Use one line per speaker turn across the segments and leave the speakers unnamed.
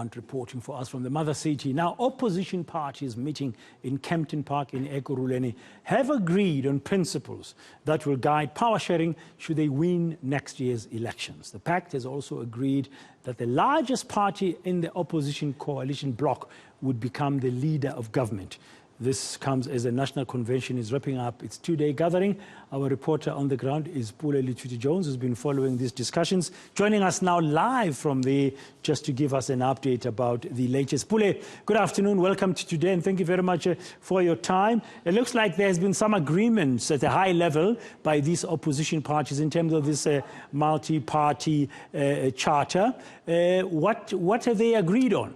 Grant reporting for us from the mother city. Now, opposition parties meeting in Kempton Park in Ekurhuleni have agreed on principles that will guide power sharing should they win next year's elections. The pact has also agreed that the largest party in the opposition coalition bloc would become the leader of government. This comes as the National Convention is wrapping up its two-day gathering. Our reporter on the ground is Pule Lithuti-Jones, who's been following these discussions. Joining us now live from there, just to give us an update about the latest. Pule, good afternoon. Welcome to today, and thank you very much for your time. It looks like there has been some agreements at a high level by these opposition parties in terms of this multi-party charter. What have they agreed on?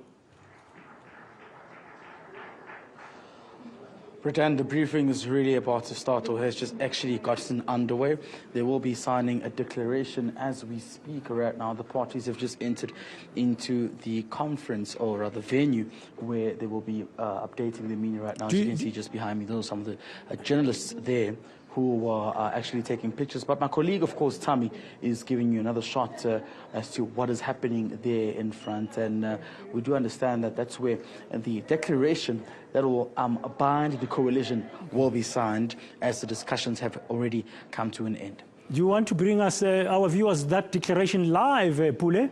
Pretend the briefing is really about to start, or has just actually gotten underway. They will be signing a declaration as we speak right now. The parties have just entered into the conference, or rather venue, where they will be updating the media right now. As you can see just behind me, those are some of the journalists there who are actually taking pictures. But my colleague, of course, Tammy, is giving you another shot as to what is happening there in front. And we do understand that that's where the declaration that will bind the coalition will be signed, as the discussions have already come to an end.
Do you want to bring us, our viewers, that declaration live, Pule?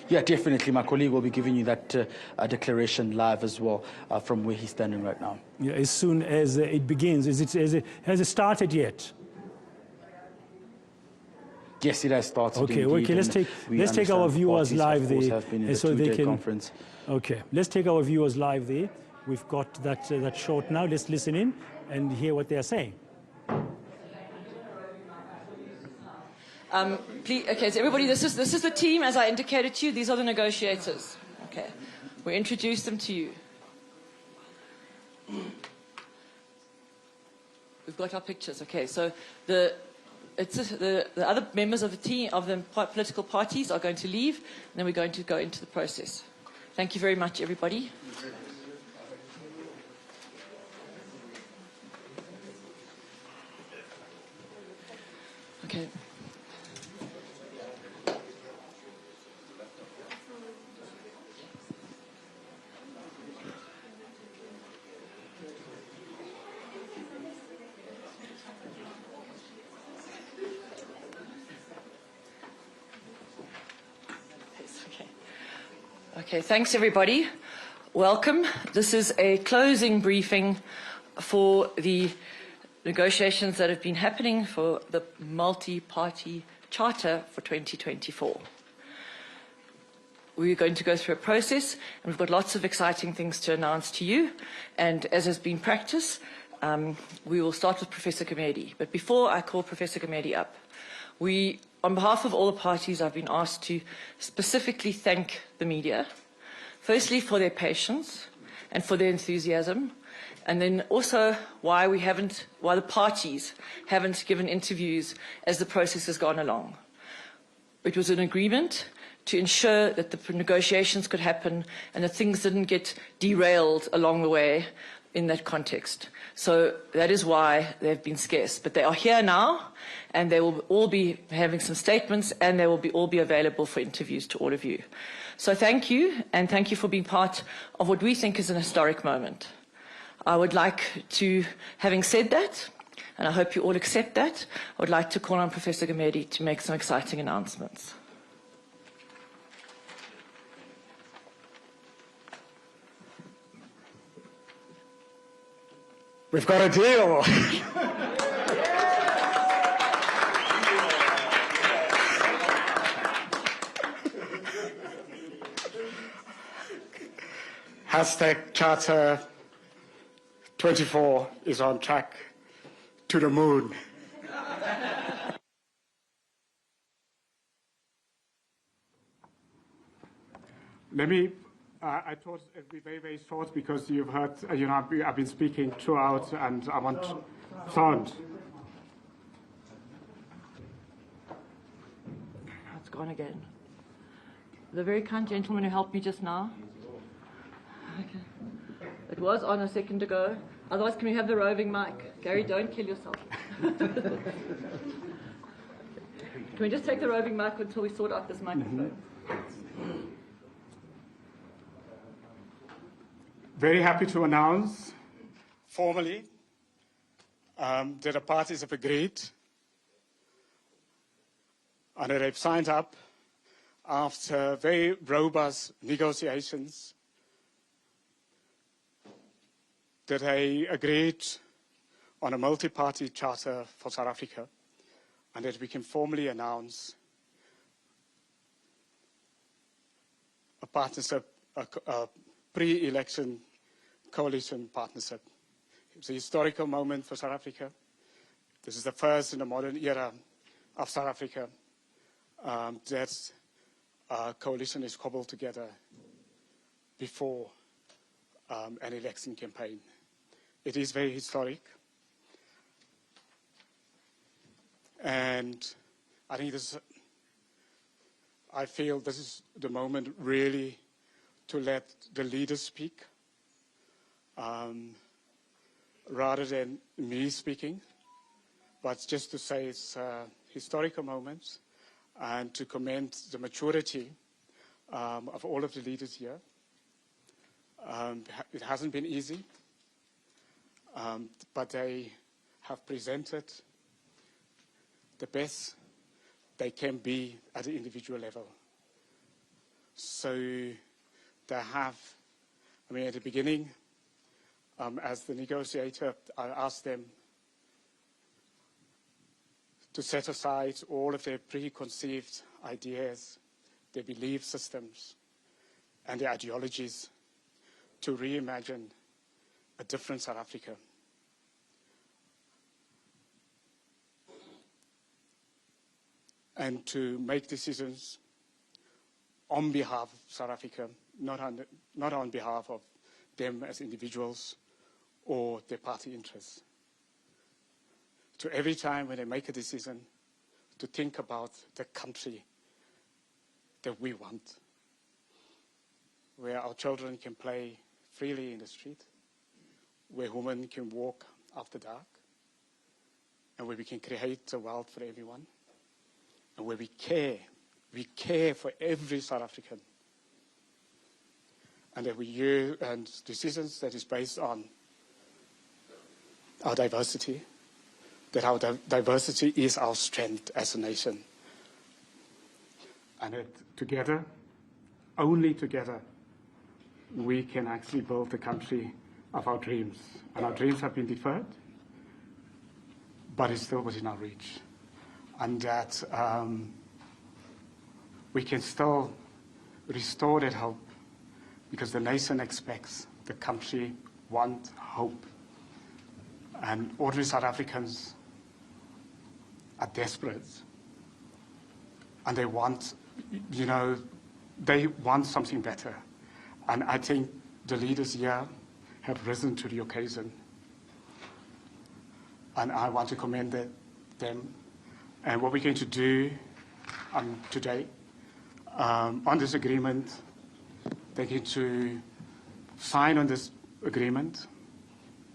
Yeah, definitely. My colleague will be giving you that declaration live as well from where he's standing right now.
Yeah, as soon as it begins. Has it started yet?
Yes, it has started.
Okay,
indeed,
okay. Let's take our viewers live there, so they can.
Conference.
Okay, let's take our viewers live there. We've got that short now. Let's listen in and hear what they are saying.
Please, okay, so everybody, this is the team, as I indicated to you. These are the negotiators. Okay, we introduce them to you. We've got our pictures. Okay, so the other members of the team of the political parties are going to leave, and then we're going to go into the process. Thank you very much, everybody. Okay. Okay, thanks everybody. Welcome. This is a closing briefing for the negotiations that have been happening for the multi-party charter for 2024. We're going to go through a process, and we've got lots of exciting things to announce to you. And as has been practice, we will start with Professor Gumede. But before I call Professor Gumede up, on behalf of all the parties, I've been asked to specifically thank the media, firstly for their patience and for their enthusiasm, and then also why the parties haven't given interviews as the process has gone along. It was an agreement to ensure that the negotiations could happen and that things didn't get derailed along the way in that context. So that is why they've been scarce. But they are here now, and they will all be having some statements, and they will all be available for interviews to all of you. So thank you, and thank you for being part of what we think is an historic moment. I would like to, having said that, and I hope you all accept that, I would like to call on Professor Gumede to make some exciting announcements.
We've got a deal. Hashtag Charter 24 is on track to the moon. Let me. I thought it'd be very, very short because you've heard, I've been speaking throughout, and I want sound.
It's gone again. The very kind gentleman who helped me just now. Okay. It was on a second ago. Otherwise, can we have the roving mic? Gary, don't kill yourself. Can we just take the roving mic until we sort out this microphone?
Very happy to announce formally that the parties have agreed and that they've signed up after very robust negotiations, that they agreed on a multi-party charter for South Africa, and that we can formally announce a partnership, a pre-election coalition partnership. It's a historical moment for South Africa. This is the first in the modern era of South Africa that a coalition is cobbled together before an election campaign. It is very historic. And I think I feel this is the moment really to let the leaders speak rather than me speaking, but just to say it's a historical moment and to commend the maturity of all of the leaders here. It hasn't been easy, but they have presented the best they can be at the individual level. So they have, I mean, at the beginning, as the negotiator, I asked them to set aside all of their preconceived ideas, their belief systems, and their ideologies to reimagine a different South Africa. And to make decisions on behalf of South Africa, not on behalf of them as individuals or their party interests. So every time when they make a decision, to think about the country that we want, where our children can play freely in the street, where women can walk after dark, and where we can create a world for everyone, and where we care for every South African, and that we use and decisions that is based on our diversity, that our diversity is our strength as a nation, and that together, only together, we can actually build the country of our dreams. And our dreams have been deferred, but it's still within our reach. And that we can still restore that hope, because the nation expects, the country wants hope. And ordinary South Africans are desperate. And they want, they want something better. And I think the leaders here have risen to the occasion. And I want to commend them. And what we're going to do today on this agreement, they're going to sign on this agreement,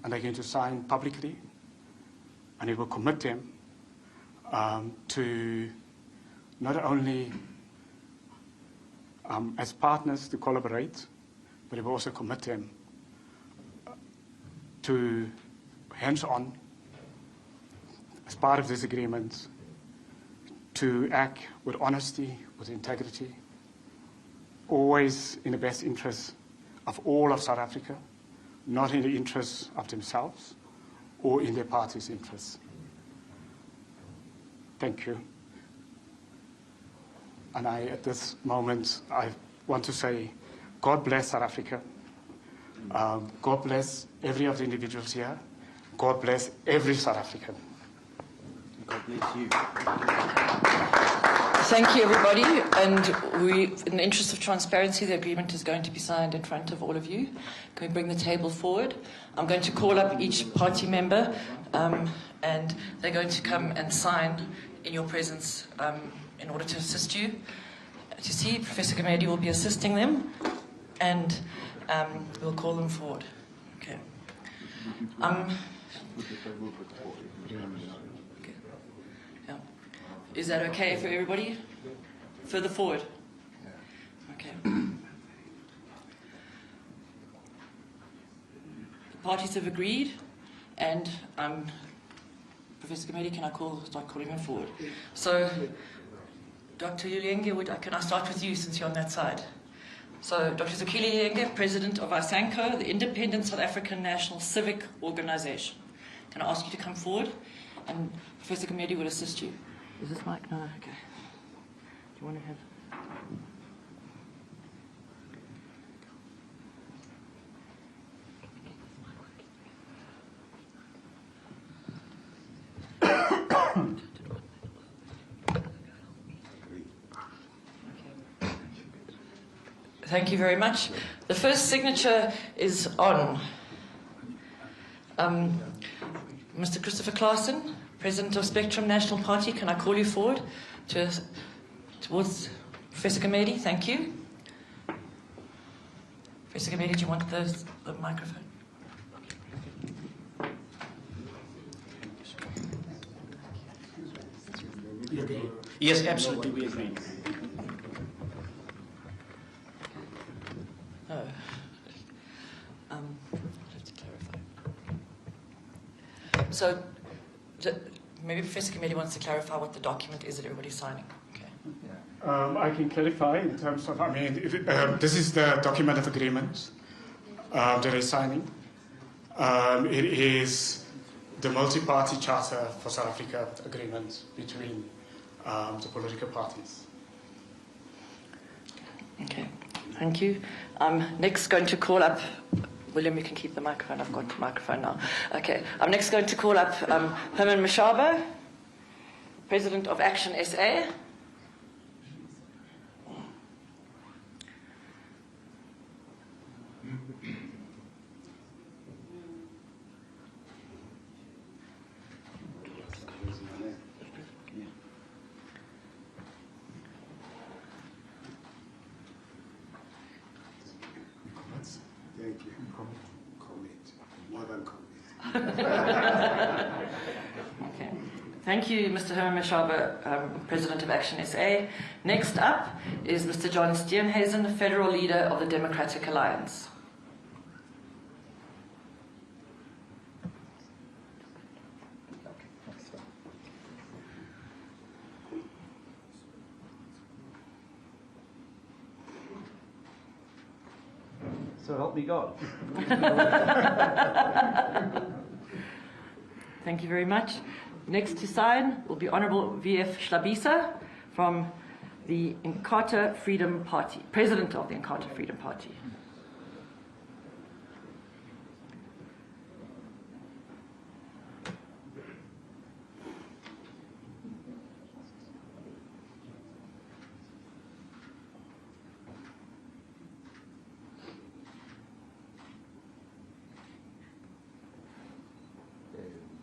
and they're going to sign publicly, and it will commit them to not only as partners to collaborate, but it will also commit them to hands-on, as part of this agreement, to act with honesty, with integrity, always in the best interest of all of South Africa, not in the interests of themselves or in their party's interests. Thank you. And at this moment, I want to say, God bless South Africa. God bless every of the individuals here. God bless every South African.
God bless you.
Thank you, everybody. And in the interest of transparency, the agreement is going to be signed in front of all of you. Can we bring the table forward? I'm going to call up each party member, and they're going to come and sign in your presence in order to assist you. As you see, Professor Gamedi will be assisting them, and we'll call them forward. Okay. Is that okay for everybody? Further forward? Okay. parties have agreed, and Professor Committee, can I start calling him forward? So, Dr. Luyenge, can I start with you since you're on that side? So, Dr. Zukile Luyenge, President of eNCA, the Independent South African National Civic Organization. Can I ask you to come forward? And Professor Committee will assist you. Is this mic? No, okay. Do you want to have... Thank you very much. The first signature is on Mr. Christopher Claassen, President of Spectrum National Party. Can I call you forward towards Professor Comedy? Thank you. Professor Comedy, do you want the microphone?
Yes, absolutely, we agree.
Just to clarify. So, maybe Professor Comedy wants to clarify what the document is that everybody's signing. Okay.
I can clarify in terms of, this is the document of agreement that they're signing. It is the multi-party charter for South Africa agreement between the political parties.
Okay, thank you. Next going to call up, William, you can keep the microphone. I've got the microphone now. Okay, I'm next going to call up Herman Mashaba, President of Action SA.
Thank you. Comment. More than comment.
Okay. Thank you, Mr. Herman Mashaba, President of Action SA. Next up is Mr. John Steenhuisen, Federal Leader of the Democratic Alliance.
So help me God.
Thank you very much. Next to sign will be Honourable V.F. Schlabisa from the eNCA Freedom Party, President of the eNCA Freedom Party.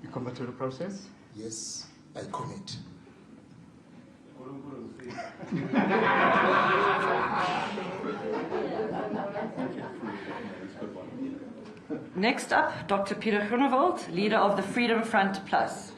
You commit to the process?
Yes, I commit.
Next up, Dr. Peter Groenewald, leader of the Freedom Front Plus.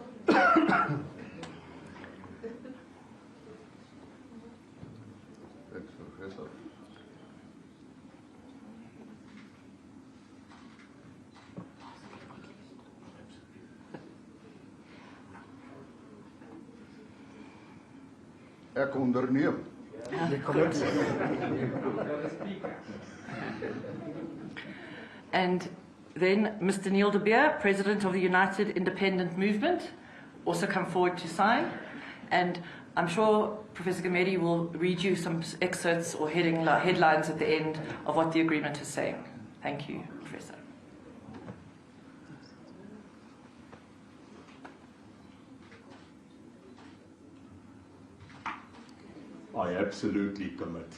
Ek onderneem.
And then Mr. Neil de Beer, President of the United Independent Movement, also come forward to sign. And I'm sure Professor Gamedi will read you some excerpts or headlines at the end of what the agreement is saying. Thank you, Professor.
I absolutely commit.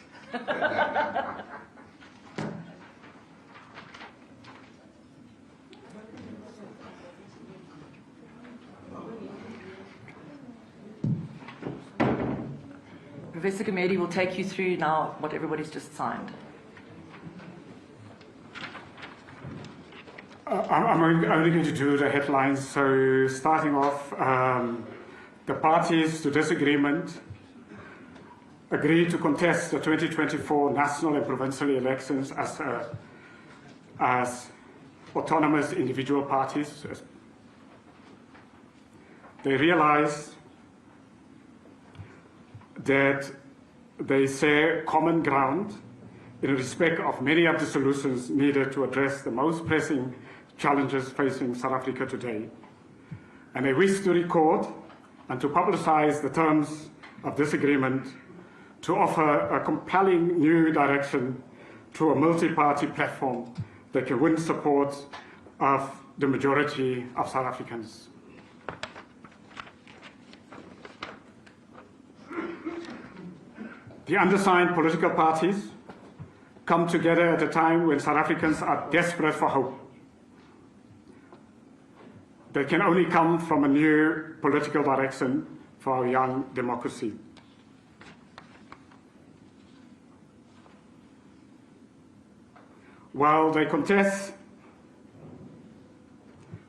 Professor Gamedi will take you through now what everybody's just signed.
I'm only going to do the headlines. So starting off, the parties to this agreement agreed to contest the 2024 national and provincial elections as autonomous individual parties. They realize that they share common ground in respect of many of the solutions needed to address the most pressing challenges facing South Africa today. And they wish to record and to publicize the terms of this agreement to offer a compelling new direction to a multi-party platform that can win support of the majority of South Africans. The undersigned political parties come together at a time when South Africans are desperate for hope. That can only come from a new political direction for our young democracy. While they contest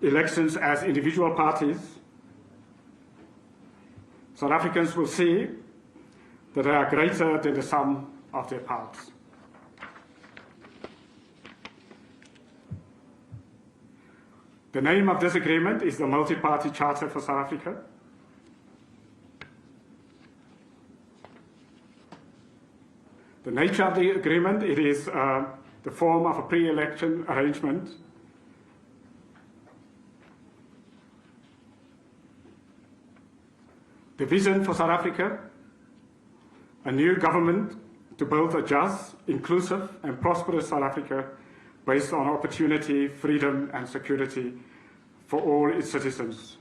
elections as individual parties, South Africans will see that they are greater than the sum of their parts. The name of this agreement is the Multi-Party Charter for South Africa. The nature of the agreement, it is the form of a pre-election arrangement the vision for South Africa, a new government to build a just, inclusive and prosperous South Africa based on opportunity, freedom and security for all its citizens.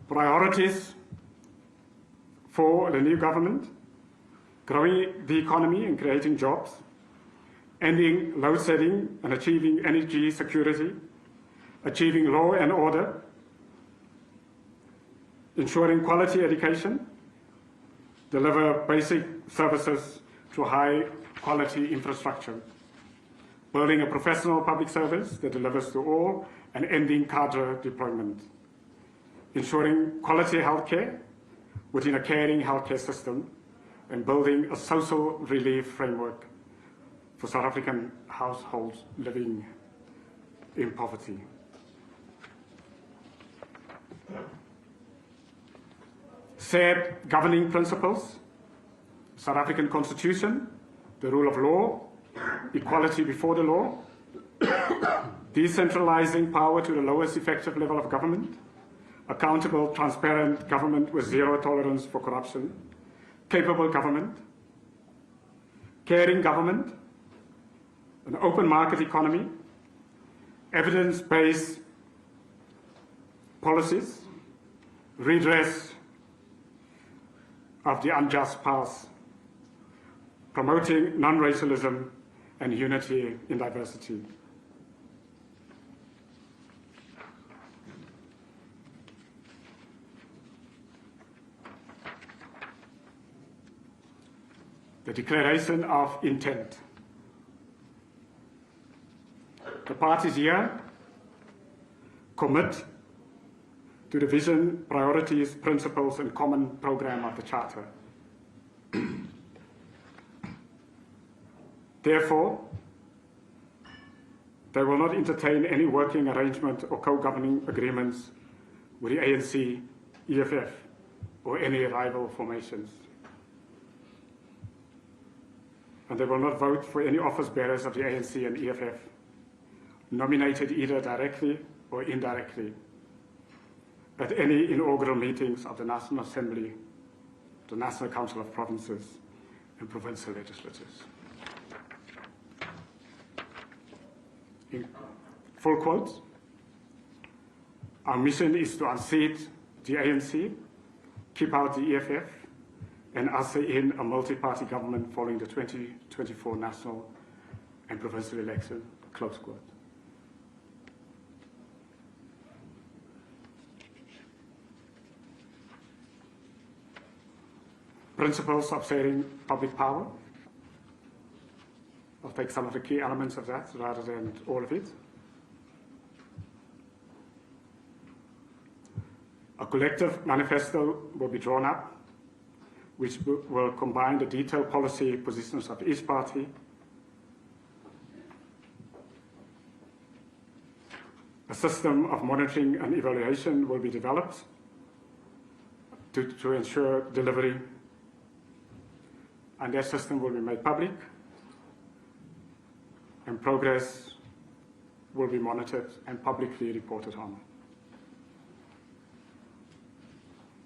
Priorities for the new government: growing the economy and creating jobs, ending load shedding and achieving energy security, achieving law and order, ensuring quality education, deliver basic services to high quality infrastructure, building a professional public service that delivers to all, and ending cadre deployment, ensuring quality healthcare within a caring healthcare system, and building a social relief framework for South African households living in poverty. Shared governing principles: South African Constitution, the rule of law, equality before the law, decentralizing power to the lowest effective level of government, accountable, transparent government with zero tolerance for corruption, capable government, caring government, an open market economy, evidence-based policies, redress of the unjust past, promoting non-racialism and unity in diversity. The declaration of intent. The parties here commit to the vision, priorities, principles, and common program of the Charter. Therefore, they will not entertain any working arrangement or co-governing agreements with the ANC, EFF, or any rival formations. And they will not vote for any office bearers of the ANC and EFF, nominated either directly or indirectly at any inaugural meetings of the National Assembly, the National Council of Provinces, and provincial legislatures. In full quotes, our mission is to unseat the ANC, keep out the EFF, and usher in a multi-party government following the 2024 national and provincial election, close quote. Principles of sharing public power. I'll take some of the key elements of that rather than all of it. A collective manifesto will be drawn up, which will combine the detailed policy positions of each party A system of monitoring and evaluation will be developed to ensure delivery, and that system will be made public, and progress will be monitored and publicly reported on.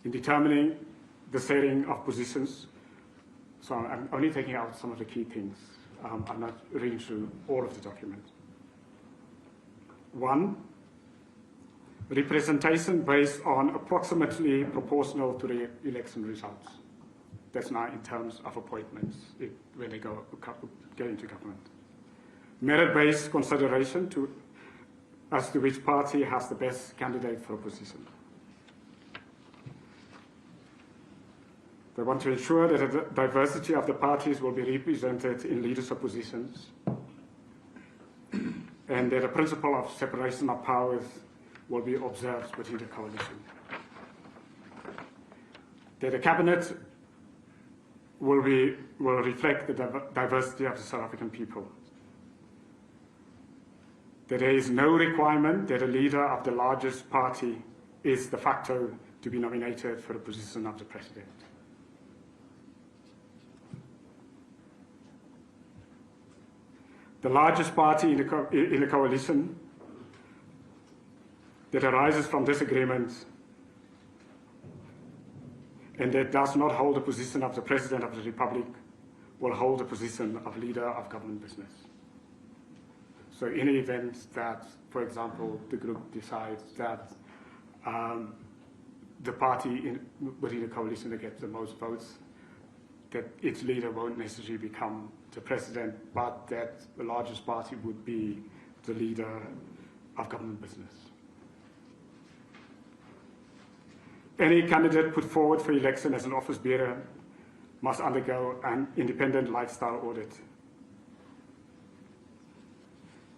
In determining the setting of positions, so I'm only taking out some of the key things. I'm not reading through all of the document. 1, representation based on approximately proportional to the election results. That's now in terms of appointments when they go into government. Merit-based consideration as to which party has the best candidate for a position. They want to ensure that the diversity of the parties will be represented in leadership positions, and that the principle of separation of powers will be observed within the coalition. That the cabinet will reflect the diversity of the South African people. That there is no requirement that a leader of the largest party is de facto to be nominated for the position of the president. The largest party in the coalition that arises from this agreement and that does not hold the position of the President of the Republic will hold the position of leader of government business. So in the event that, for example, the group decides that the party within the coalition that gets the most votes, that its leader won't necessarily become the president, but that the largest party would be the leader of government business. Any candidate put forward for election as an office bearer must undergo an independent lifestyle audit.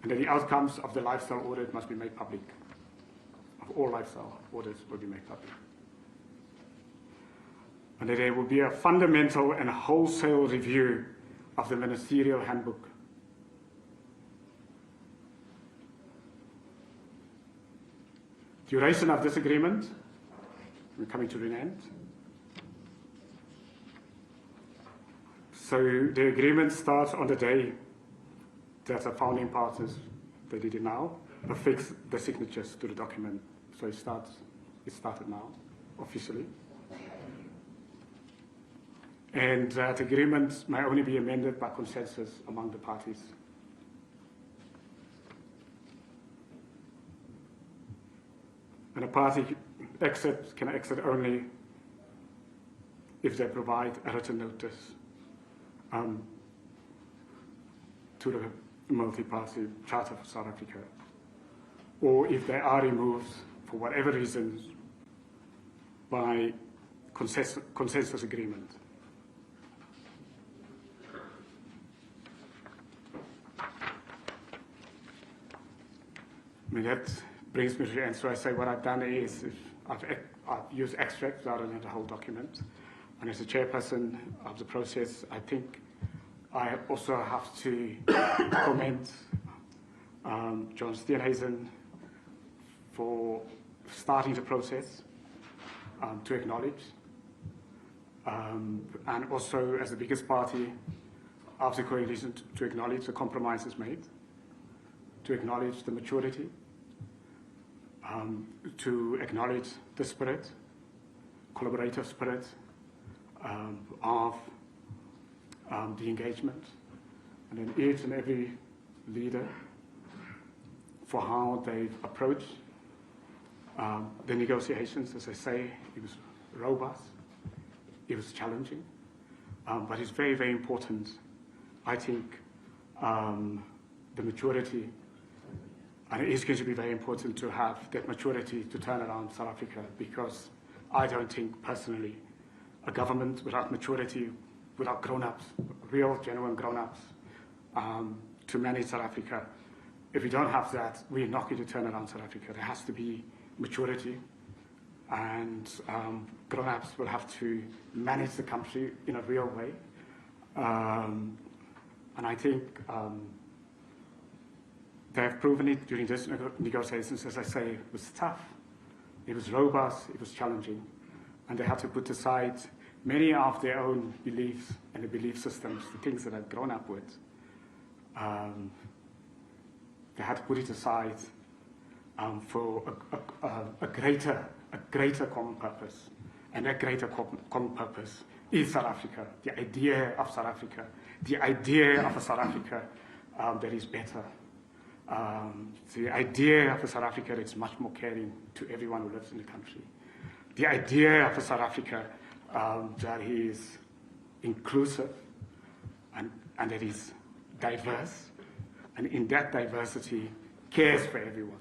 And that the outcomes of the lifestyle audit must be made public. Of all lifestyle audits will be made public. And that there will be a fundamental and wholesale review of the ministerial handbook. Duration of this agreement, we're coming to an end. So the agreement starts on the day that the founding partners, they did it now, affix the signatures to the document. So it started now, officially. And that agreement may only be amended by consensus among the parties. And a party can exit only if they provide a written notice to the multi-party Charter for South Africa, or if they are removed for whatever reasons by consensus agreement. I mean, that brings me to the end. So I say what I've done is I've used extracts rather than the whole document. And as a chairperson of the process, I think I also have to commend John Steenhuisen for starting the process, to acknowledge. And also, as the biggest party of the coalition, to acknowledge the compromises made, to acknowledge the maturity, to acknowledge the spirit, collaborative spirit of the engagement, and then each and every leader for how they've approached the negotiations. As I say, it was robust, it was challenging, but it's very, very important, I think, the maturity. And it is going to be very important to have that maturity to turn around South Africa, because I don't think personally a government without maturity, without grown-ups, real, genuine grown-ups, to manage South Africa, if we don't have that, we're not going to turn around South Africa. There has to be maturity, and grown-ups will have to manage the country in a real way. And I think They have proven it during these negotiations, as I say, it was tough, it was robust, it was challenging, and they had to put aside many of their own beliefs and the belief systems, the things that they've grown up with. They had to put it aside for a greater common purpose. And that greater common purpose is South Africa, the idea of South Africa, the idea of a South Africa that is better, the idea of a South Africa that's much more caring to everyone who lives in the country, the idea of a South Africa that is inclusive and that is diverse, and in that diversity cares for everyone.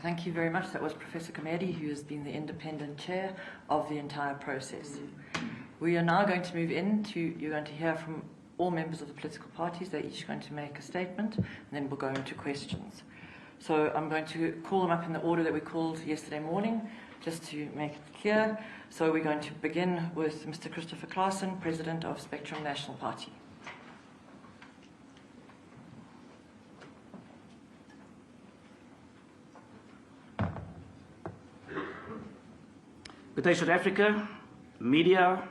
Thank you very much. That was Professor Kamedi, who has been the independent chair of the entire process. We are now going to move into, you're going to hear from all members of the political parties. They're each going to make a statement, and then we'll go into questions. So I'm going to call them up in the order that we called yesterday morning, just to make it clear. So we're going to begin with Mr. Christopher Claassen, President of Spectrum National Party.
Good day, South Africa, media,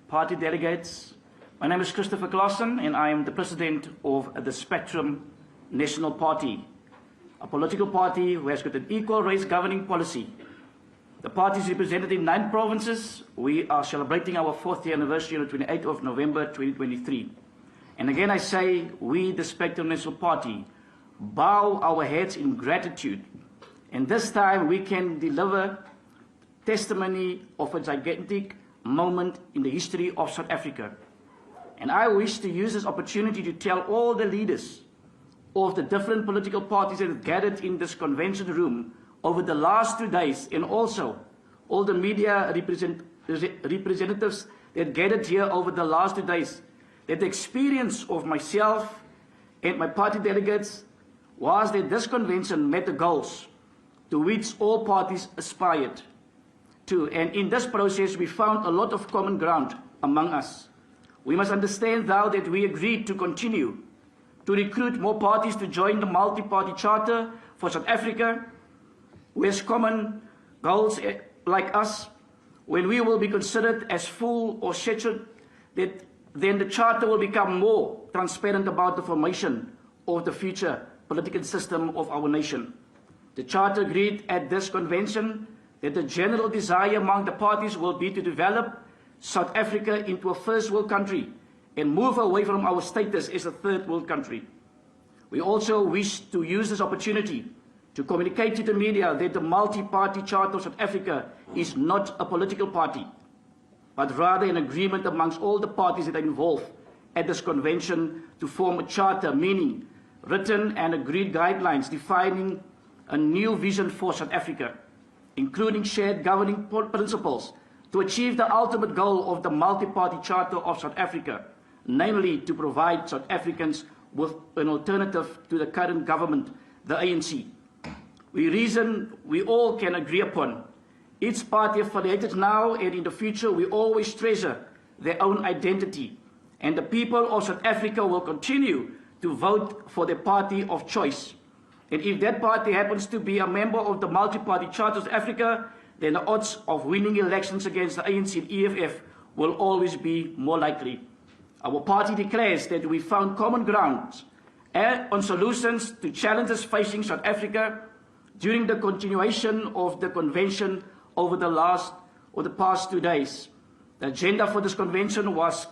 party delegates. My name is Christopher Claassen, and I am the President of the Spectrum National Party, a political party who has got an equal race governing policy. The party is represented in 9 provinces. We are celebrating our 4th year anniversary on the 28th of November 2023. And again I say, we, the Spectrum National Party, bow our heads in gratitude. And this time we can deliver testimony of a gigantic moment in the history of South Africa. And I wish to use this opportunity to tell all the leaders of the different political parties that have gathered in this convention room over the last 2 days, and also all the media representatives that gathered here over the last 2 days, that the experience of myself and my party delegates was that this convention met the goals to which all parties aspired to. And in this process, we found a lot of common ground among us. We must understand, though, that we agreed to continue to recruit more parties to join the multi-party charter for South Africa, who has common goals like us. When we will be considered as full or saturated, then the charter will become more transparent about the formation of the future political system of our nation. The charter agreed at this convention that the general desire among the parties will be to develop South Africa into a first world country and move away from our status as a third world country. We also wish to use this opportunity to communicate to the media that the multi-party charter of South Africa is not a political party, but rather an agreement amongst all the parties that are involved at this convention to form a charter, meaning written and agreed guidelines defining a new vision for South Africa, including shared governing principles to achieve the ultimate goal of the multi-party charter of South Africa, namely to provide South Africans with an alternative to the current government, the ANC. We reason we all can agree upon. Each party affiliated now and in the future will always treasure their own identity, and the people of South Africa will continue to vote for their party of choice. And if that party happens to be a member of the multi-party charter of Africa, then the odds of winning elections against the ANC and EFF will always be more likely. Our party declares that we found common ground on solutions to challenges facing South Africa during the continuation of the convention over the past 2 days. The agenda for this convention was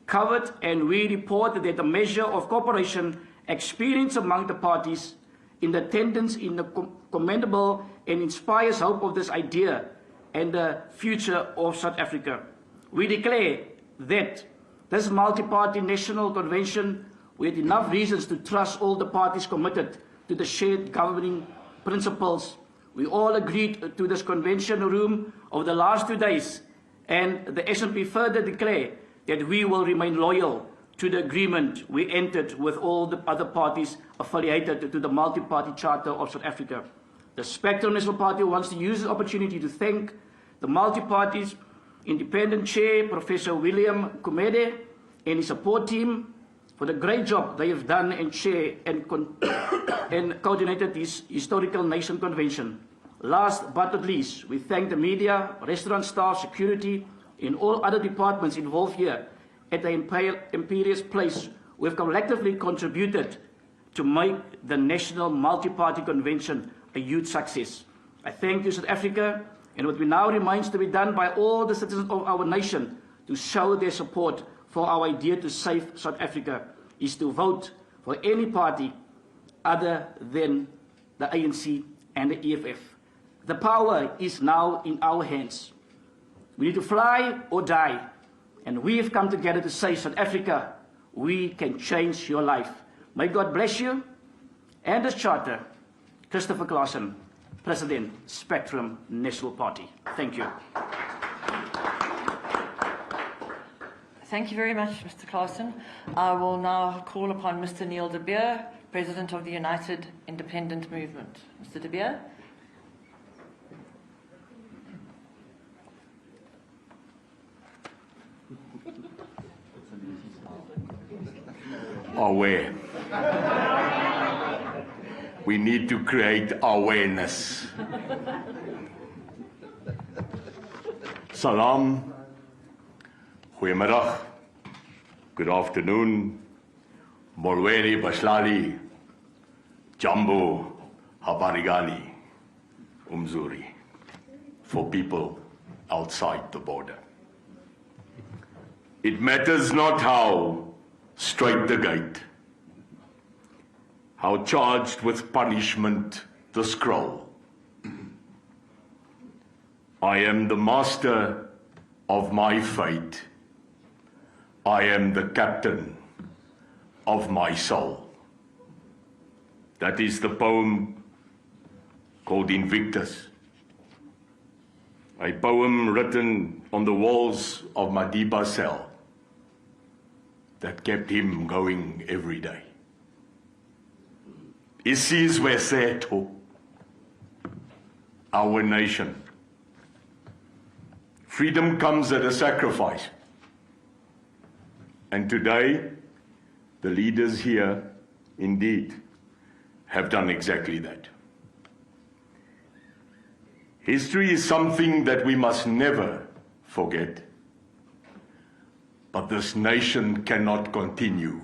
covered, and we reported that the measure of cooperation experienced among the parties in the attendance in the commendable and inspires hope of this idea and the future of South Africa. We declare that this multi-party national convention, we had enough reasons to trust all the parties committed to the shared governing principles. We all agreed to this convention room over the last 2 days, and the SNP further declare that we will remain loyal to the agreement we entered with all the other parties affiliated to the multi-party charter of South Africa. The Spectrum National Party wants to use this opportunity to thank the multi-parties Independent Chair, Professor William Kumede, and his support team for the great job they have done and chair and coordinated this historical nation convention. Last but not least, we thank the media, restaurant staff, security, and all other departments involved here at the Imperious Place who have collectively contributed to make the National Multi-Party Convention a huge success. I thank you, South Africa, and what now remains to be done by all the citizens of our nation to show their support for our idea to save South Africa is to vote for any party other than the ANC and the EFF. The power is now in our hands. We need to fly or die, and we have come together to say, South Africa, we can change your life. May God bless you. And this charter, Christopher Claassen, President, Spectrum National Party. Thank you.
Thank you very much, Mr. Claassen. I will now call upon Mr. Neil de Beer, President of the United Independent Movement. Mr. de Beer.
Aware. We need to create awareness. Salam. Goeiemiddag. Good afternoon. Molweni Baslali. Jambo Habarigani. Umzuri. For people outside the border. It matters not how straight the gate, how charged with punishment the scroll. I am the master of my fate. I am the captain of my soul. That is the poem called Invictus, a poem written on the walls of Madiba's cell that kept him going every day. Isizwe wethu, our nation. Freedom comes at a sacrifice. And today, the leaders here, indeed, have done exactly that. History is something that we must never forget. But this nation cannot continue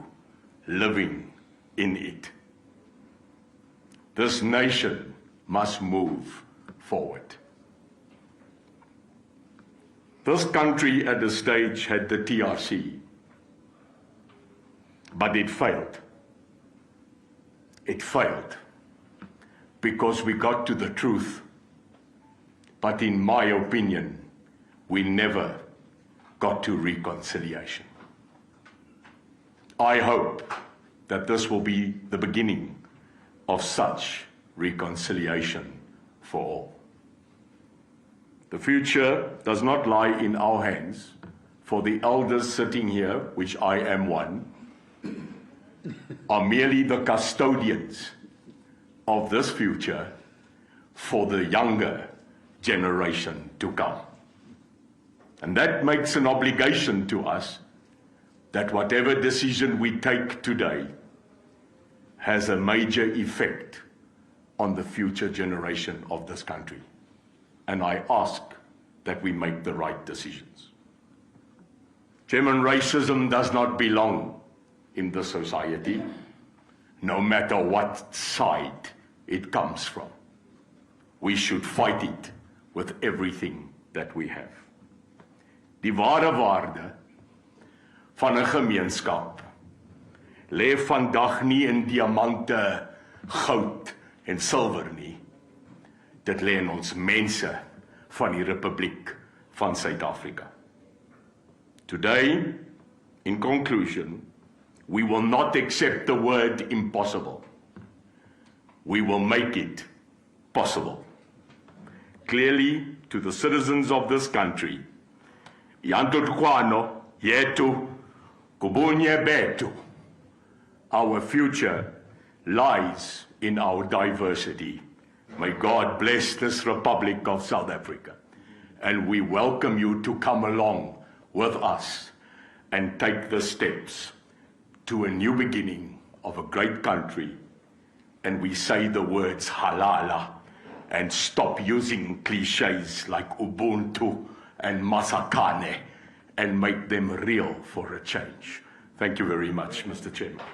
living in it. This nation must move forward. This country at the stage had the TRC, but it failed. It failed because we got to the truth. But in my opinion, we never got to reconciliation. I hope that this will be the beginning of such reconciliation for all. The future does not lie in our hands, for the elders sitting here, which I am one, are merely the custodians of this future for the younger generation to come. And that makes an obligation to us that whatever decision we take today has a major effect on the future generation of this country. And I ask that we make the right decisions. Chairman, racism does not belong in this society, no matter what side it comes from. We should fight it with everything that we have. Die ware waarde van 'n gemeenskap lê vandag nie in diamante, goud en silwer nie. Dit lê in ons mense van die Republiek van Suid-Afrika. Today, in conclusion, we will not accept the word impossible. We will make it possible. Clearly, to the citizens of this country, Yantukwano, yetu, kubunye betu. Our future lies in our diversity. May God bless this Republic of South Africa. and we welcome you to come along with us and take the steps to a new beginning of a great country. And we say the words halala and stop using cliches like Ubuntu and Masakane and make them real for a change. Thank you very much, Mr. Chairman.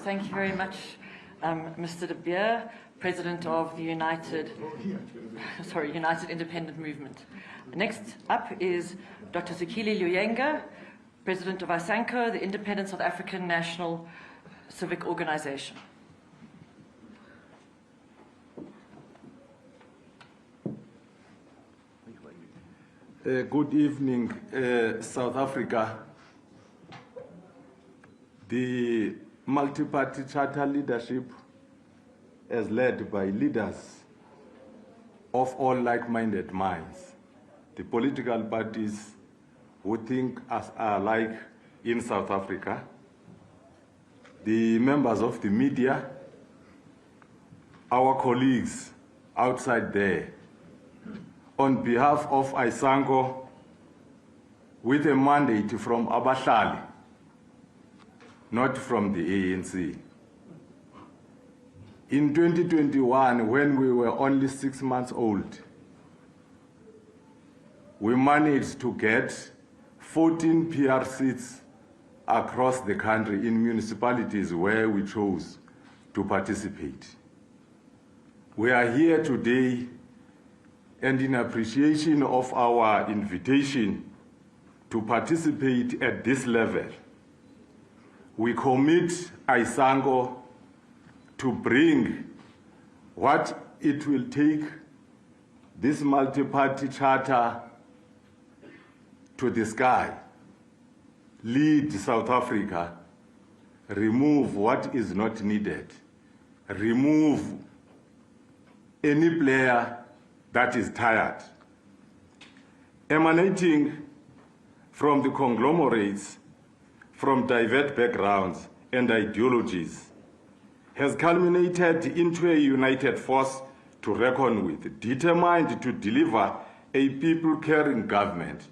Thank you very much, Mr. De Beer, President of the United Independent Movement. Next up is Dr. Zikili Luyenga, President of eNCA, the Independent South African National Civic Organization.
Good evening, South Africa. The multi-party charter leadership is led by leaders of all like-minded minds. The political parties who think as alike in South Africa, the members of the media, our colleagues outside there, on behalf of iSANCO, with a mandate from Abahlali, not from the ANC. In 2021, when we were only 6 months old, we managed to get 14 PR seats across the country in municipalities where we chose to participate. We are here today, and in appreciation of our invitation to participate at this level, we commit iSANCO to bring what it will take this multi-party charter to the sky, lead South Africa, remove what is not needed, remove any player that is tired. Emanating from the conglomerates, from diverse backgrounds and ideologies, has culminated into a united force to reckon with, determined to deliver a people-caring government,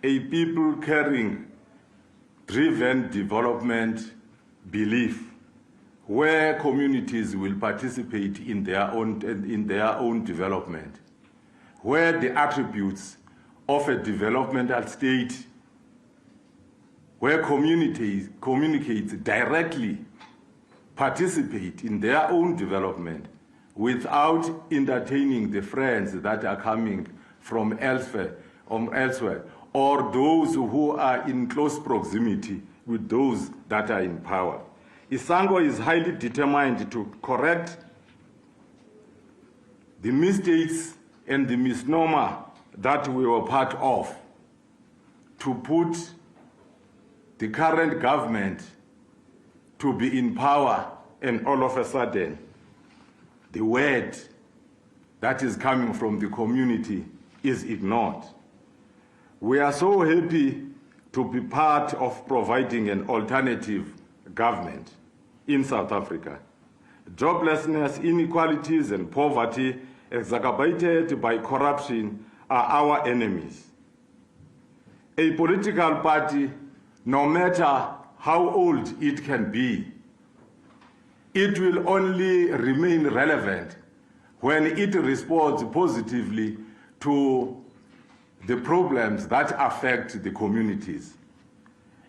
a people-caring driven development belief, where communities will participate in their own development, where the attributes of a developmental state, where communities communicate directly, participate in their own development without entertaining the friends that are coming from elsewhere, or those who are in close proximity with those that are in power. iSANCO is highly determined to correct the mistakes and the misnomer that we were part of, to put the current government to be in power, and all of a sudden, the word that is coming from the community is ignored. We are so happy to be part of providing an alternative government in South Africa. Joblessness, inequalities, and poverty exacerbated by corruption are our enemies. A political party, no matter how old it can be, it will only remain relevant when it responds positively to the problems that affect the communities.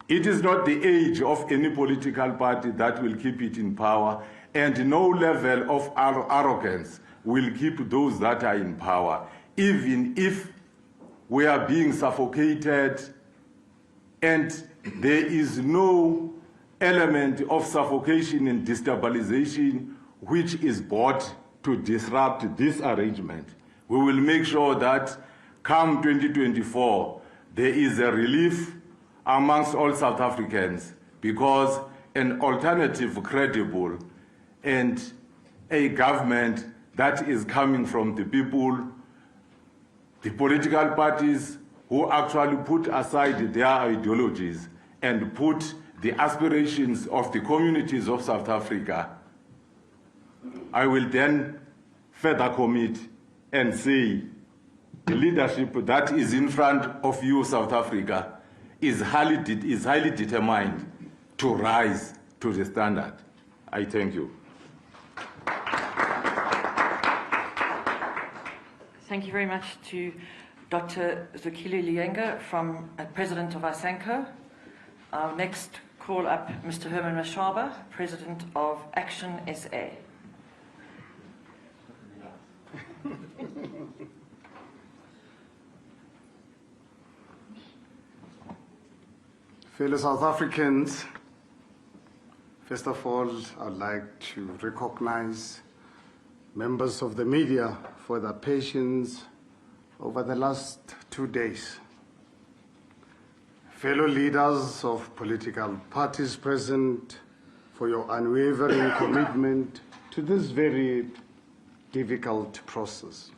It is not the age of any political party that will keep it in power, and no level of arrogance will keep those that are in power, even if we are being suffocated and there is no element of suffocation and destabilization which is brought to disrupt this arrangement. We will make sure that come 2024, there is a relief amongst all South Africans, because an alternative, credible, and a government that is coming from the people, the political parties who actually put aside their ideologies and put the aspirations of the communities of South Africa. I will then further commit and say the leadership that is in front of you, South Africa, is highly determined to rise to the standard. I thank you.
Thank you very much to Dr. Zukile Lienga, President of eNCA. I'll next call up Mr. Herman Mashaba, President of Action SA.
Fellow South Africans, first of all, I'd like to recognize members of the media for their patience over the last 2 days. Fellow leaders of political parties present, for your unwavering commitment to this very difficult process.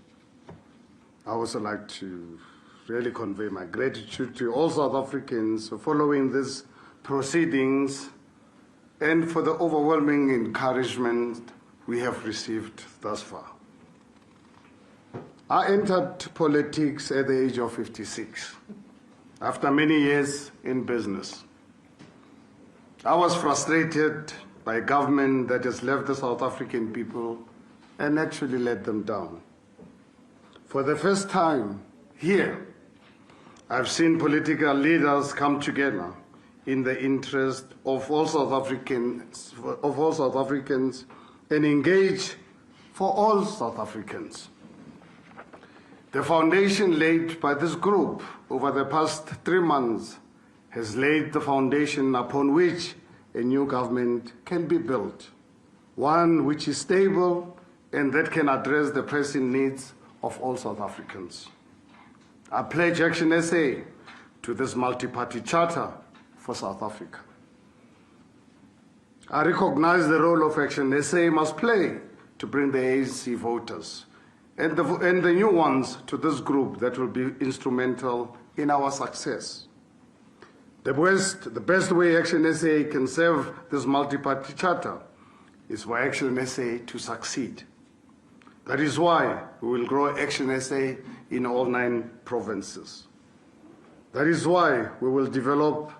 I also like to really convey my gratitude to all South Africans for following these proceedings and for the overwhelming encouragement we have received thus far. I entered politics at the age of 56, after many years in business. I was frustrated by a government that has left the South African people and actually let them down. For the first time here, I've seen political leaders come together in the interest of all South Africans, and engage for all South Africans. The foundation laid by this group over the past 3 months has laid the foundation upon which a new government can be built, one which is stable and that can address the pressing needs of all South Africans. I pledge Action SA to this multi-party charter for South Africa. I recognize the role of Action SA must play to bring the ANC voters and the new ones to this group that will be instrumental in our success. The best way Action SA can serve this multi-party charter is for Action SA to succeed. That is why we will grow Action SA in all 9 provinces. That is why we will develop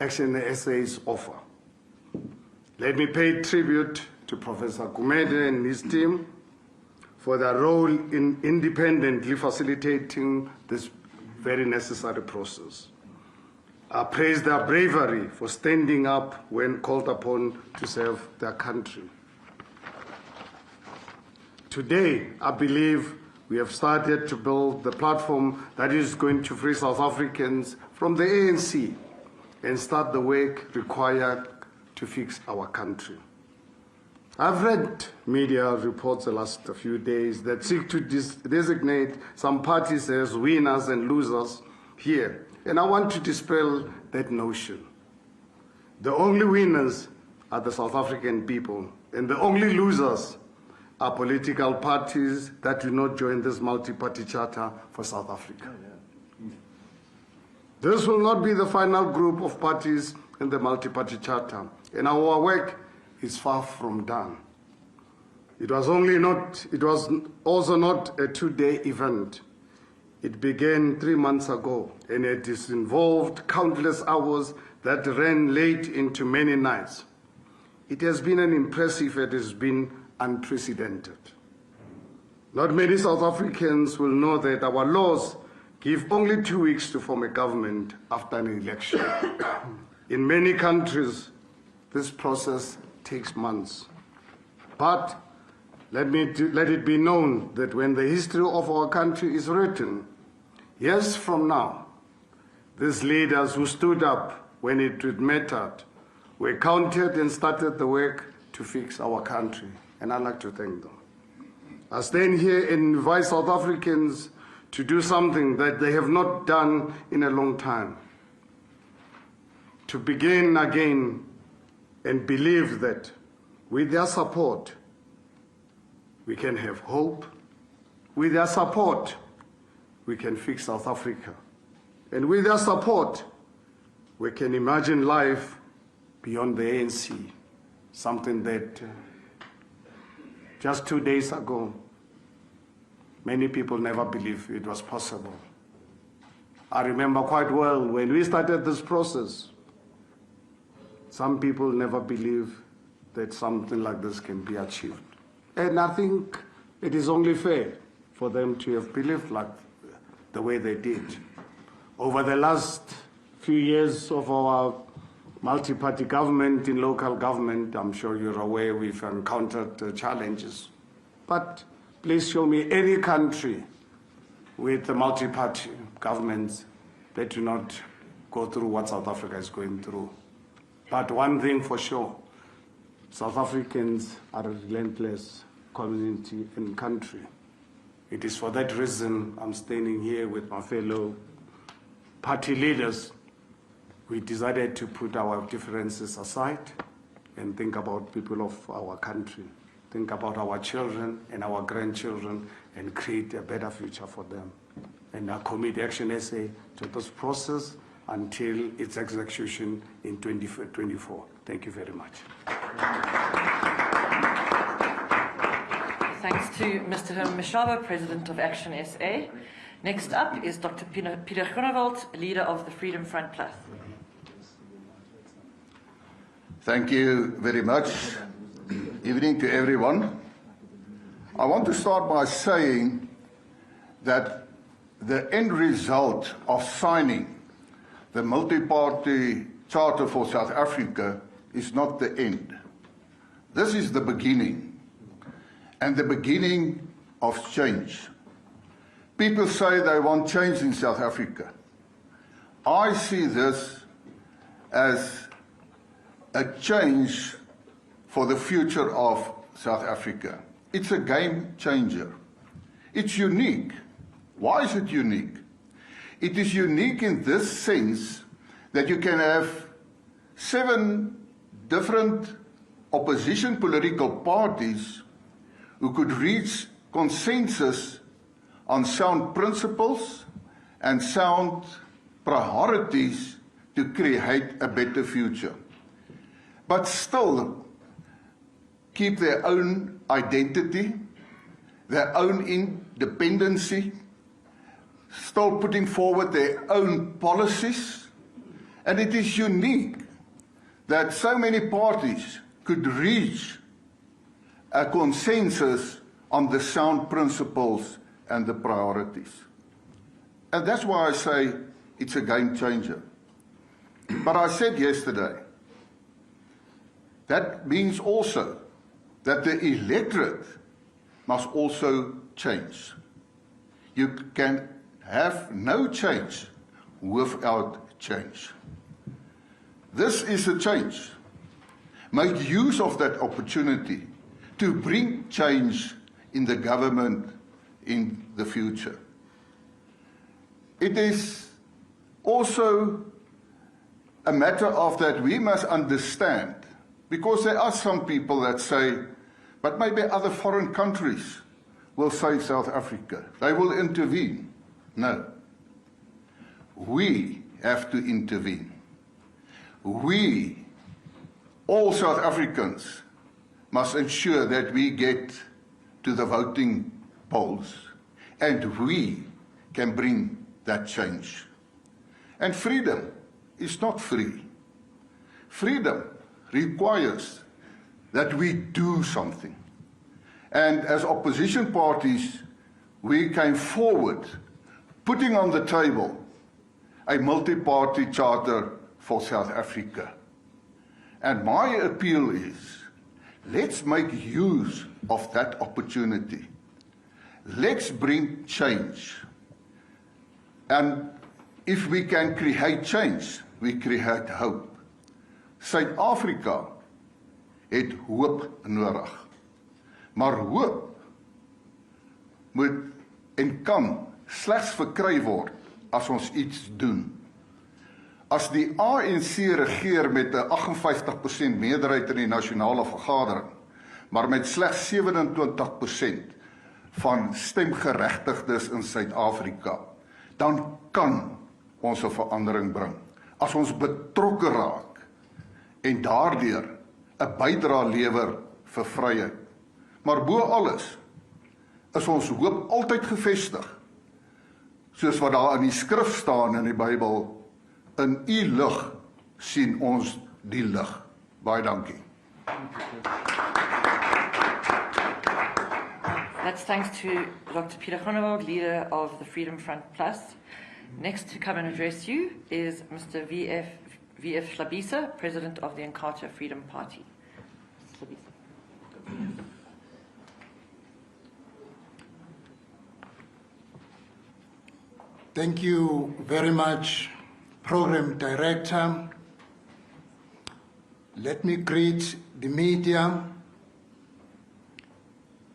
Action SA's offer. Let me pay tribute to Professor Gumede and his team for their role in independently facilitating this very necessary process. I praise their bravery for standing up when called upon to serve their country. Today, I believe we have started to build the platform that is going to free South Africans from the ANC and start the work required to fix our country. I've read media reports the last few days that seek to designate some parties as winners and losers here, and I want to dispel that notion. The only winners are the South African people, and the only losers are political parties that do not join this multi-party charter for South Africa. This will not be the final group of parties in the multi-party charter, and our work is far from done. It was also not a 2-day event. It began 3 months ago, and it has involved countless hours that ran late into many nights. It has been an impressive, it has been unprecedented. Not many South Africans will know that our laws give only 2 weeks to form a government after an election. In many countries, this process takes months. But let it be known that when the history of our country is written, years from now, these leaders who stood up when it mattered were counted and started the work to fix our country, and I'd like to thank them. I stand here and invite South Africans to do something that they have not done in a long time, to begin again and believe that with their support, we can have hope. With their support, we can fix South Africa. And with their support, we can imagine life beyond the ANC, something that just 2 days ago Many people never believed it was possible. I remember quite well when we started this process, some people never believed that something like this can be achieved. And I think it is only fair for them to have believed like the way they did. Over the last few years of our multi-party government in local government, I'm sure you're aware we've encountered challenges. But please show me any country with a multi-party governments that do not go through what South Africa is going through. But one thing for sure, South Africans are a relentless community and country. It is for that reason I'm standing here with my fellow party leaders. We decided to put our differences aside and think about people of our country, think about our children and our grandchildren and create a better future for them. And I commit Action SA to this process until its execution in 2024. Thank you very much.
Thanks to Mr. Herman Mashaba, President of Action SA. Next up is Dr. Peter Groenewald, leader of the Freedom Front Plus.
Thank you very much. Evening to everyone. I want to start by saying that the end result of signing the multi-party charter for South Africa is not the end. This is the beginning, and the beginning of change. People say they want change in South Africa. I see this as a change for the future of South Africa. It's a game changer. It's unique. Why is it unique? It is unique in this sense that you can have 7 different opposition political parties who could reach consensus on sound principles and sound priorities to create a better future, but still keep their own identity, their own independency, still putting forward their own policies. And it is unique that so many parties could reach a consensus on the sound principles and the priorities. And that's why I say it's a game changer. But I said yesterday, that means also that the electorate must also change. You can have no change without change. This is a change. Make use of that opportunity to bring change in the government in the future. It is also a matter of that we must understand, because there are some people that say, but maybe other foreign countries will save South Africa. They will intervene. No. We have to intervene. We, all South Africans, must ensure that we get to the voting polls, and we can bring that change. And freedom is not free. Freedom requires that we do something. And as opposition parties, we came forward, putting on the table a multi-party charter for South Africa. And my appeal is, let's make use of that opportunity. Let's bring change. And if we can create change, we create hope. Suid-Afrika het hoop nodig. Maar hoop moet en kan slegs verkry word as ons iets doen. As die ANC regeer met 'n 58% meerderheid in die nasionale vergadering, maar met slegs 27% van stemgeregtigdes in Suid-Afrika, dan kan ons 'n verandering bring. As ons betrokke raak en daardeur 'n bydrae lewer vir vryheid. Maar bo alles is ons hoop altyd gevestig, soos wat daar in die skrif staan in die Bybel, in u lig sien ons die lig. Baie dankie.
That's thanks to Dr. Peter Groenewald, leader of the Freedom Front Plus. Next to come and address you is Mr. V.F. Schlabisa, President of the eNCA Freedom Party. Mr. Schlabisa.
Thank you very much, Program Director. Let me greet the media,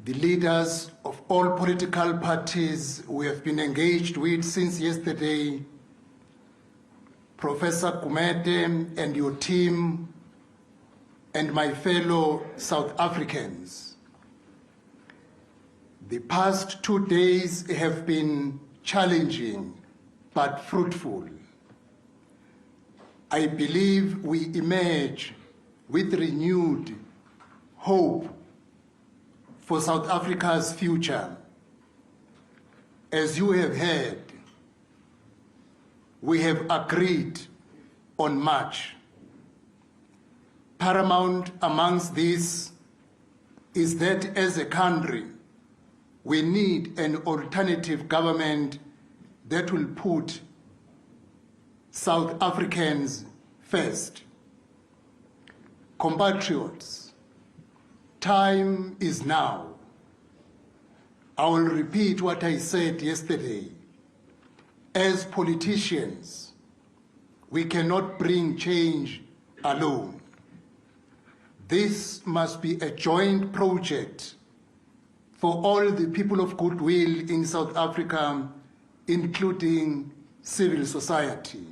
the leaders of all political parties we have been engaged with since yesterday, Professor Kumete and your team, and my fellow South Africans. The past 2 days have been challenging but fruitful. I believe we emerge with renewed hope for South Africa's future. As you have heard, we have agreed on much. Paramount amongst this is that as a country, we need an alternative government that will put South Africans first. Compatriots, time is now. I will repeat what I said yesterday. As politicians, we cannot bring change alone. This must be a joint project for all the people of goodwill in South Africa, including civil society.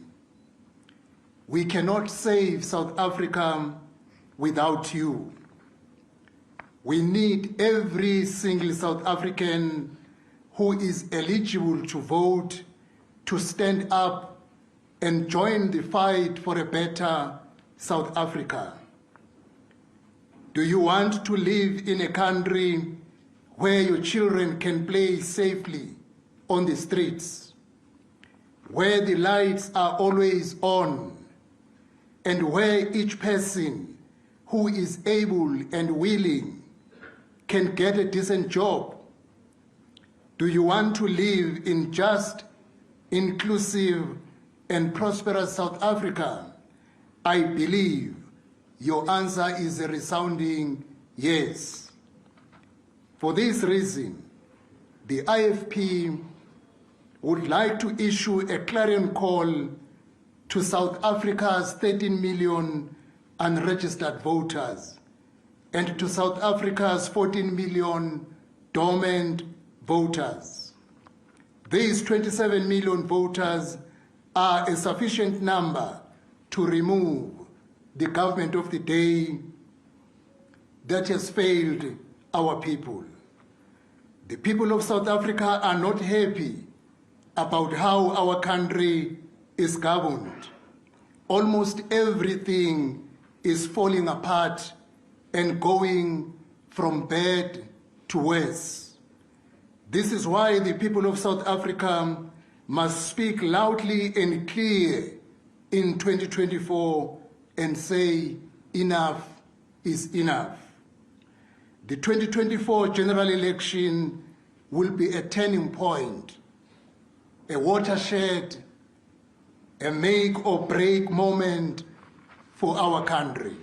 We cannot save South Africa without you. We need every single South African who is eligible to vote to stand up and join the fight for a better South Africa. Do you want to live in a country where your children can play safely on the streets, where the lights are always on, and where each person who is able and willing can get a decent job? Do you want to live in just, inclusive, and prosperous South Africa? I believe your answer is a resounding yes. For this reason, the IFP would like to issue a clarion call to South Africa's 13 million unregistered voters and to South Africa's 14 million dormant voters. These 27 million voters are a sufficient number to remove the government of the day that has failed our people. The people of South Africa are not happy about how our country is governed. Almost everything is falling apart and going from bad to worse. This is why the people of South Africa must speak loudly and clear in 2024 and say enough is enough. The 2024 general election will be a turning point, a watershed, a make or break moment for our country.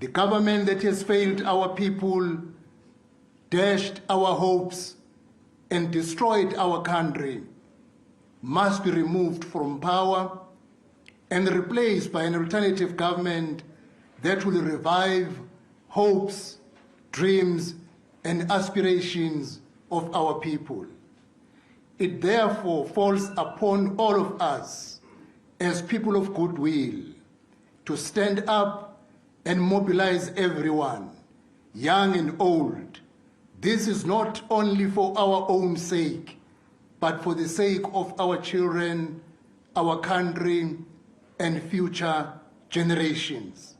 The government that has failed our people, dashed our hopes, and destroyed our country must be removed from power and replaced by an alternative government that will revive hopes, dreams, and aspirations of our people. It therefore falls upon all of us as people of goodwill to stand up and mobilize everyone, young and old. This is not only for our own sake, but for the sake of our children, our country, and future generations.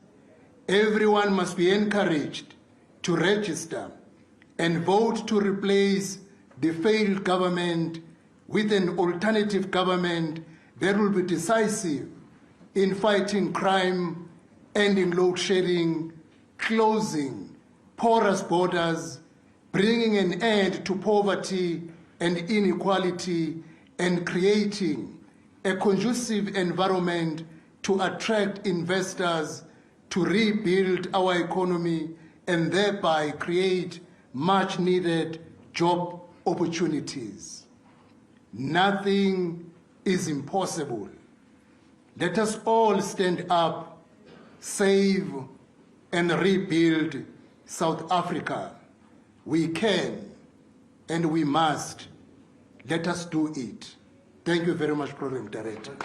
Everyone must be encouraged to register and vote to replace the failed government with an alternative government that will be decisive in fighting crime, ending load shedding, closing porous borders, bringing an end to poverty and inequality, and creating a conducive environment to attract investors to rebuild our economy and thereby create much needed job opportunities. Nothing is impossible. Let us all stand up, save and rebuild South Africa. We can and we must. Let us do it. Thank you very much, Program Director.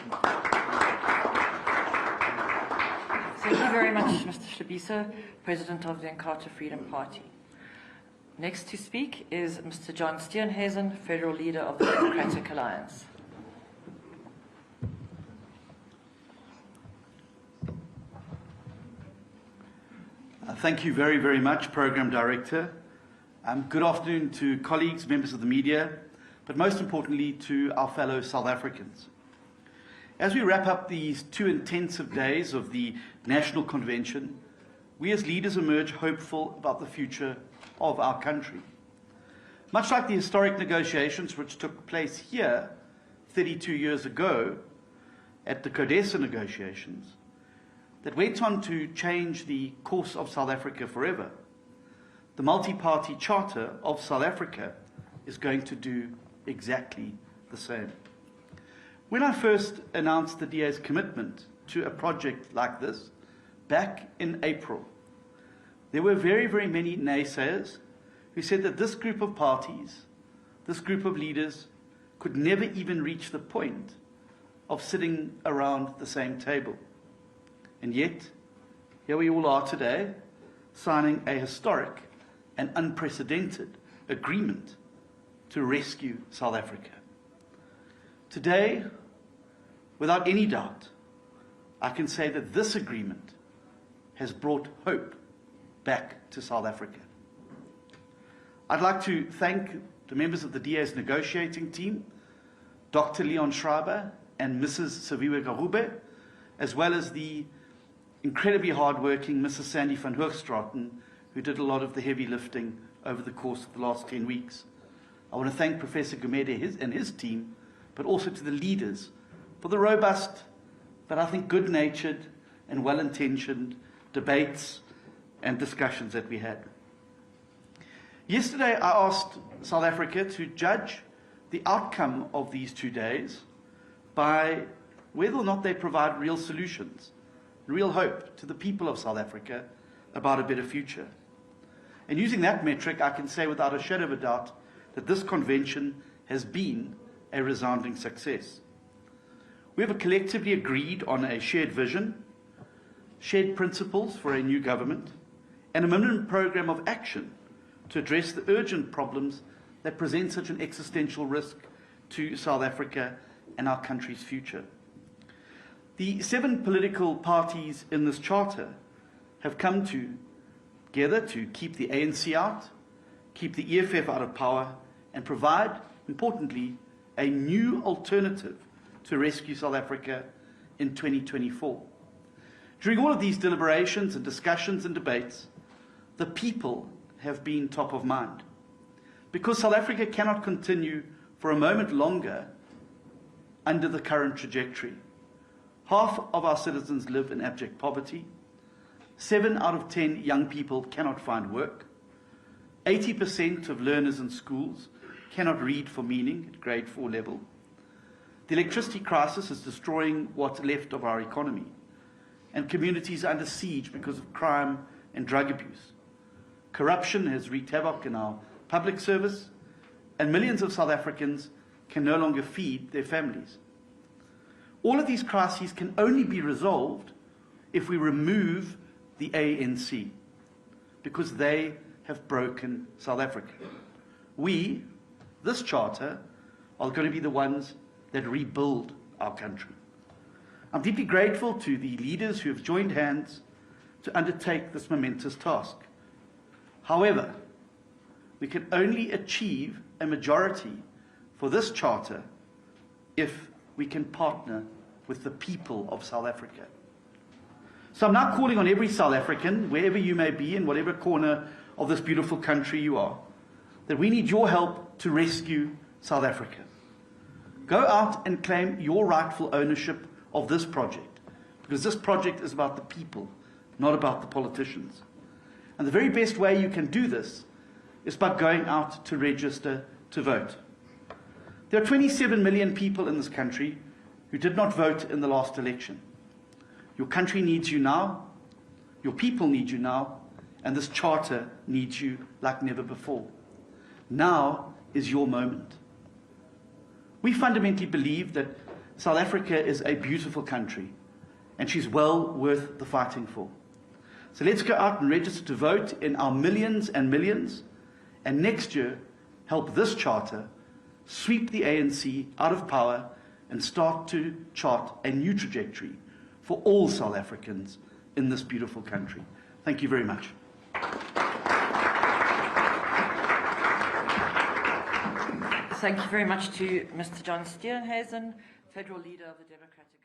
Thank you very much, Mr. Shabisa, President of the eNCA Freedom Party. Next to speak is Mr. John Steenhuisen, Federal Leader of the Democratic Alliance.
Thank you very, very much, Program Director. Good afternoon to colleagues, members of the media, but most importantly to our fellow South Africans. As we wrap up these 2 intensive days of the National Convention, we as leaders emerge hopeful about the future of our country. Much like the historic negotiations which took place here 32 years ago at the CODESA negotiations, that went on to change the course of South Africa forever, the multi-party charter of South Africa is going to do exactly the same. When I first announced the DA's commitment to a project like this back in April, there were very, very many naysayers who said that this group of parties, this group of leaders, could never even reach the point of sitting around the same table. And yet, here we all are today, signing a historic and unprecedented agreement to rescue South Africa. Today, without any doubt, I can say that this agreement has brought hope back to South Africa. I'd like to thank the members of the DA's negotiating team, Dr. Leon Schreiber and Mrs. Saviwe Garube, as well as the incredibly hardworking Mrs. Sandy van Hoogstraten, who did a lot of the heavy lifting over the course of the last 10 weeks. I want to thank Professor Gumede and his team, but also to the leaders for the robust, but I think good-natured and well-intentioned debates and discussions that we had. Yesterday, I asked South Africa to judge the outcome of these 2 days by whether or not they provide real solutions, real hope to the people of South Africa about a better future. And using that metric, I can say without a shadow of a doubt that this convention has been a resounding success. We have collectively agreed on a shared vision, shared principles for a new government, and a minimum program of action to address the urgent problems that present such an existential risk to South Africa and our country's future. The 7 political parties in this charter have come together to keep the ANC out, keep the EFF out of power, and provide, importantly, a new alternative to rescue South Africa in 2024. During all of these deliberations and discussions and debates, the people have been top of mind. Because South Africa cannot continue for a moment longer under the current trajectory. Half of our citizens live in abject poverty. 7 out of 10 young people cannot find work. 80% of learners in schools cannot read for meaning at grade 4 level. The electricity crisis is destroying what's left of our economy. And communities are under siege because of crime and drug abuse. Corruption has wreaked havoc in our public service, and millions of South Africans can no longer feed their families. All of these crises can only be resolved if we remove the ANC, because they have broken South Africa. We, this charter, are going to be the ones that rebuild our country. I'm deeply grateful to the leaders who have joined hands to undertake this momentous task. However, We can only achieve a majority for this charter if we can partner with the people of South Africa. So I'm now calling on every South African, wherever you may be, in whatever corner of this beautiful country you are, that we need your help to rescue South Africa. Go out and claim your rightful ownership of this project, because this project is about the people, not about the politicians. And the very best way you can do this is by going out to register to vote. There are 27 million people in this country who did not vote in the last election. Your country needs you now, your people need you now, and this charter needs you like never before. Now is your moment. We fundamentally believe that South Africa is a beautiful country, and she's well worth the fighting for. So let's go out and register to vote in our millions and millions, and next year help this charter sweep the ANC out of power and start to chart a new trajectory for all South Africans in this beautiful country. Thank you very much.
Thank you very much to Mr. John Steenhuisen, Federal Leader of the Democratic